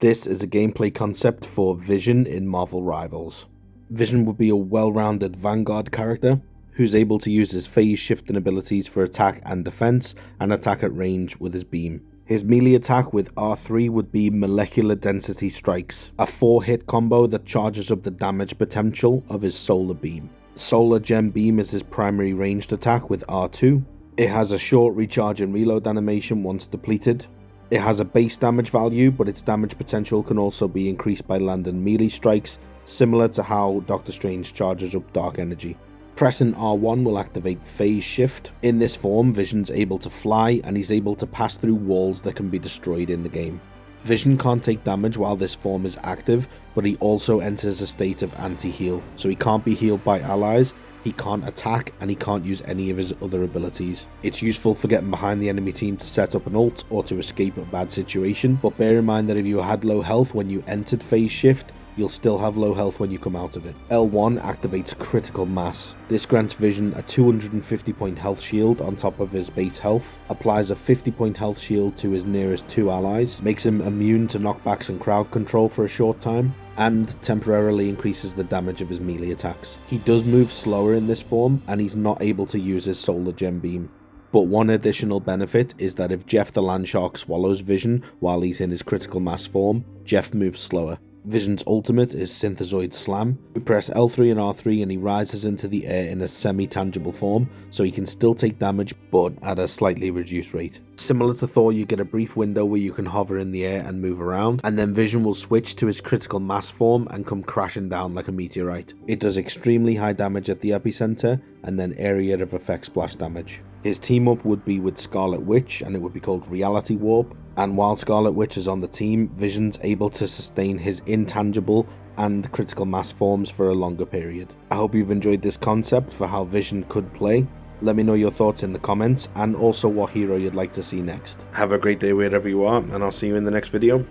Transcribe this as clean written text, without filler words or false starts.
This is a gameplay concept for Vision in Marvel Rivals. Vision would be a well-rounded Vanguard character who's able to use his phase shifting abilities for attack and defense, and attack at range with his beam. His melee attack with R3 would be Molecular Density Strikes, a 4-hit combo that charges up the damage potential of his Solar Beam. Solar Gem Beam is his primary ranged attack with R2. It has a short recharge and reload animation once depleted. It has a base damage value, but its damage potential can also be increased by landing melee strikes, similar to how Doctor Strange charges up Dark Energy. Pressing R1 will activate Phase Shift. In this form, Vision's able to fly, and he's able to pass through walls that can be destroyed in the game. Vision can't take damage while this form is active, but he also enters a state of anti-heal, so he can't be healed by allies, he can't attack, and he can't use any of his other abilities. It's useful for getting behind the enemy team to set up an ult or to escape a bad situation, but bear in mind that if you had low health when you entered Phase Shift, you'll still have low health when you come out of it. L1 activates Critical Mass. This grants Vision a 250 point health shield on top of his base health, applies a 50 point health shield to his nearest 2 allies, makes him immune to knockbacks and crowd control for a short time, and temporarily increases the damage of his melee attacks. He does move slower in this form, and he's not able to use his Solar Gem Beam. But one additional benefit is that if Jeff the Landshark swallows Vision while he's in his Critical Mass form, Jeff moves slower. Vision's ultimate is Synthezoid Slam. We press L3 and R3 and he rises into the air in a semi-tangible form, so he can still take damage but at a slightly reduced rate. Similar to Thor, you get a brief window where you can hover in the air and move around, and then Vision will switch to his Critical Mass form and come crashing down like a meteorite. It does extremely high damage at the epicenter, and then area of effect splash damage. His team up would be with Scarlet Witch, and it would be called Reality Warp, and while Scarlet Witch is on the team, Vision's able to sustain his intangible and Critical Mass forms for a longer period. I hope you've enjoyed this concept for how Vision could play. Let me know your thoughts in the comments, and also what hero you'd like to see next. Have a great day wherever you are, and I'll see you in the next video.